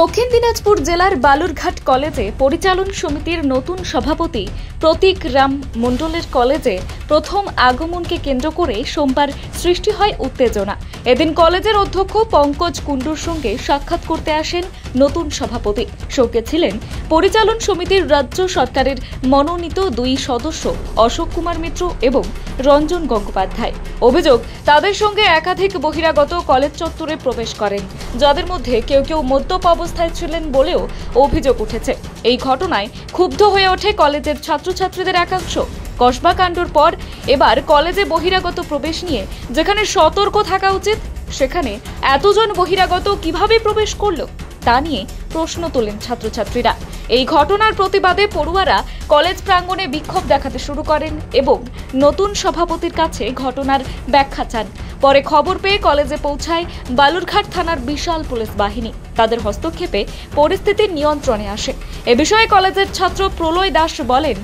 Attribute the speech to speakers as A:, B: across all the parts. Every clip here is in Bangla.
A: দক্ষিণ দিনাজপুর জেলার বালুরঘাট কলেজে পরিচালন সমিতির নতুন সভাপতি প্রতীক রাম মণ্ডলের কলেজে প্রথম আগমনকে কেন্দ্র করে সোমবার সৃষ্টি হয় উত্তেজনা। এদিন কলেজের অধ্যক্ষ পঙ্কজ কুণ্ডুর সঙ্গে সাক্ষাৎ করতে আসেন নতুন সভাপতি। সঙ্গে ছিলেন পরিচালন সমিতির রাজ্য সরকারের মনোনীত দুই সদস্য অশোক কুমার মিত্র এবং রঞ্জন গঙ্গোপাধ্যায়। অভিযোগ, তাদের সঙ্গে একাধিক বহিরাগত কলেজ চত্বরে প্রবেশ করেন, যাদের মধ্যে কেউ কেউ মদ্যপ অবস্থায় ছিলেন বলেও অভিযোগ উঠেছে। এই ঘটনায় ক্ষুব্ধ হয়ে ওঠে কলেজের ছাত্রছাত্রীদের একাংশ। কসবা কাণ্ডর পর এবার কলেজে বহিরাগত প্রবেশ নিয়ে যেখানে সতর্ক থাকা উচিত, সেখানে এতজন বহিরাগত কিভাবে প্রবেশ করলো তা নিয়ে প্রশ্ন তোলেন ছাত্রছাত্রীরা। এই ঘটনার প্রতিবাদে পড়ুয়ারা কলেজ প্রাঙ্গণে বিক্ষোভ দেখাতে শুরু করেন এবং নতুন সভাপতির কাছে ঘটনার ব্যাখ্যা চান। পরে খবর পেয়ে কলেজে পৌঁছায় বালুরঘাট থানার বিশাল পুলিশ বাহিনী। তাদের হস্তক্ষেপে পরিস্থিতি নিয়ন্ত্রণে আসে। এ বিষয়ে কলেজের ছাত্র প্রলয় দাস বলেন,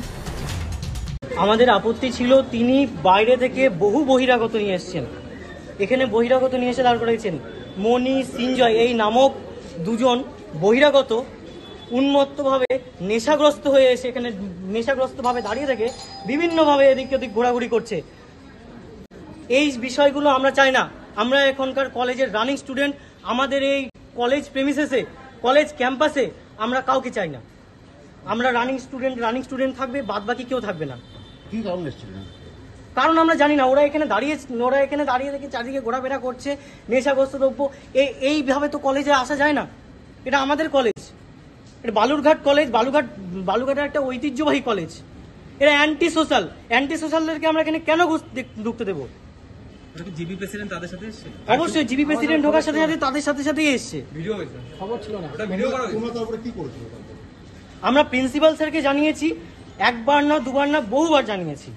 B: আমাদের আপত্তি ছিল তিনি বাইরে থেকে বহু বহিরাগত নিয়ে এসেছেন। এখানে বহিরাগত নিয়ে এসে দাঁড় করেছেন মণি, সিঞ্জয় এই নামক দুজন বহিরাগত উন্মত্তভাবে নেশাগ্রস্ত হয়ে এসে এখানে নেশাগ্রস্তভাবে দাঁড়িয়ে থেকে বিভিন্নভাবে এদিক ওদিক ঘোরাঘুরি করছে। এই বিষয়গুলো আমরা চাই না। আমরা এখনকার কলেজের রানিং স্টুডেন্ট। আমাদের এই কলেজ প্রেমিসেসে, কলেজ ক্যাম্পাসে আমরা কাউকে চাই না। আমরা রানিং স্টুডেন্ট থাকবে, বাদ বাকি কেউ থাকবে না।
C: কি কারণ এসেছিল?
B: কারণ আমরা জানি না। ওরা এখানে দাঁড়িয়ে থেকে চারদিকে ঘোরাফেরা করছে, নেশাগ্রস্ত দ্রব্য। এইভাবে তো কলেজে আসা যায় না। এটা আমাদের কলেজ, এটা বালুরঘাট কলেজ। বালুরঘাটের একটা ঐতিহ্যবাহী কলেজ। এটা অ্যান্টি সোশ্যালদেরকে আমরা এখানে কেন ঢুকতে দেবো?
D: জিবি প্রেসিডেন্ট তাদের সাথে এসেছে?
B: অবশ্যই জিবি প্রেসিডেন্ট ঢোকার সাথে সাথে তাদের সাথেই এসছে।
D: ভিডিও হয়েছে?
C: খবর ছিল না।
D: ওটা ভিডিও করা হয়েছে?
C: তোমরা তারপরে কি করেছো?
B: আমরা প্রিন্সিপাল স্যারকে জানিয়েছি, একবার না দুবার না বহুবার জানিয়েছি।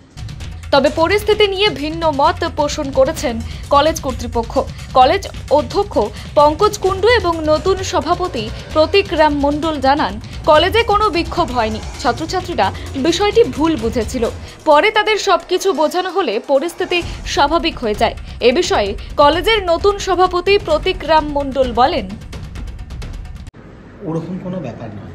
A: তবে পরিস্থিতি নিয়ে ভিন্ন মত পোষণ করেছেন কলেজ কর্তৃপক্ষ। কলেজ অধ্যক্ষ পঙ্কজ কুণ্ডু এবং নতুন সভাপতি প্রতীক রাম মণ্ডল জানান, কলেজে কোনো বিক্ষোভ হয়নি। ছাত্রছাত্রীরা বিষয়টি ভুল বুঝেছিল। পরে তাদের সবকিছু বোঝানো হলে পরিস্থিতি স্বাভাবিক হয়ে যায়। এ বিষয়ে কলেজের নতুন সভাপতি প্রতীক রাম মণ্ডল বলেন,
E: ওরকম কোনো ব্যাপার নয়।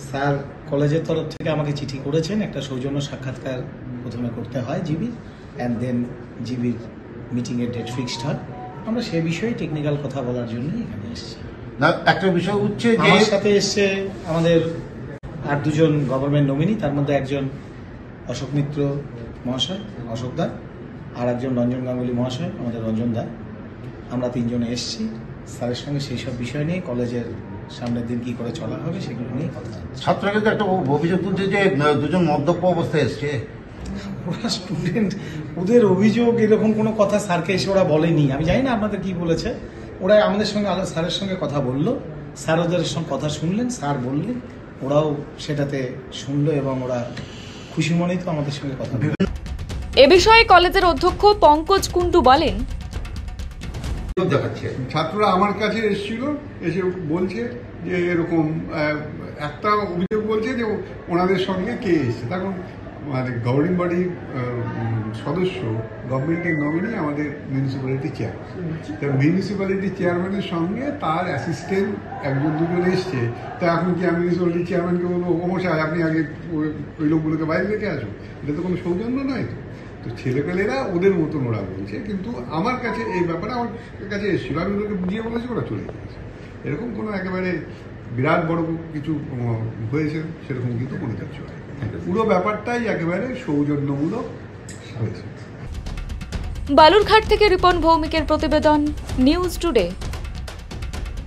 E: স্যার কলেজের তরফ থেকে আমাকে চিঠি করেছেন, একটা সৌজন্য সাক্ষাৎকার প্রথমে করতে হয় জিবির, অ্যান্ড দেন জিবির মিটিংয়ের ডেট ফিক্সড হয়। আমরা সে বিষয়ে টেকনিক্যাল কথা বলার জন্যই এখানে এসেছি।
C: না, একটা বিষয় হচ্ছে যে
E: আমার সাথে এসছে আমাদের আর দুজন গভর্নমেন্ট নমিনি, তার মধ্যে একজন অশোক মিত্র মহাশয়, অশোক দা, আর একজন রঞ্জন গাঙ্গুলি মহাশয়, আমাদের রঞ্জন দা। আমরা তিনজনে এসেছি স্যারের সঙ্গে সেই সব বিষয় নিয়ে, কলেজের সামনের দিন কি করে চলা হবে সেগুলো নিয়ে কথা।
C: ছাত্ররা কিন্তু একটা অভিযোগ তুলছে যে দুজন মদ্যপ অবস্থায় এসছে।
E: ওরা স্টুডেন্ট, ওদের অভিযোগ এরকম কোনো কথা স্যারকে এসে ওরা বলেনি। আমি জানি না আপনাদের কি বলেছে। ওরা আমাদের সঙ্গে স্যারের সঙ্গে কথা বললো, স্যার ওদের সঙ্গে কথা শুনলেন, স্যার বললেন, ওরাও সেটাতে শুনলো এবং ওরা খুশি মনেই তো আমাদের সঙ্গে কথা বলল।
A: এ বিষয়ে কলেজের অধ্যক্ষ পঙ্কজ কুণ্ডু বলেন,
F: ছাত্ররা আমার কাছে এসেছিল, এসে বলছে যে এরকম একটা অভিযোগ বলছে যে ওনাদের সঙ্গে কে এসছে। তখন মানে গভর্নিং বডির সদস্য, গভর্নমেন্টের নমিনি আমাদের মিউনিসিপ্যালিটি চেয়ারম্যান। মিউনিসিপ্যালিটি চেয়ারম্যানের সঙ্গে তার অ্যাসিস্ট্যান্ট একজন দুজন এসছে। তা এখন কি আমি মিউনিসিপ্যালিটি চেয়ারম্যানকে বলবো, ও মশাই আপনি আগে ওই লোকগুলোকে বাইরে রেখে আসুন? এটা তো কোনো সৌজন্য নয়। তো ছেলেপেলেরা ওদের মতন ওরা বলছে, কিন্তু আমার কাছে এই ব্যাপারে আমার কাছে এসেছিল, আমি ওদেরকে বুঝিয়ে বলেছি, ওরা চলে গেছে। এরকম কোনো একেবারে বিরাট বড় কিছু হয়েছে সেরকম কিন্তু কোনো কিছু হয়। পুরো ব্যাপারটাই একেবারে সৌজন্যমূলক হয়েছে।
A: বালুরঘাট থেকে রিপন ভৌমিকের প্রতিবেদন, নিউজ টুডে।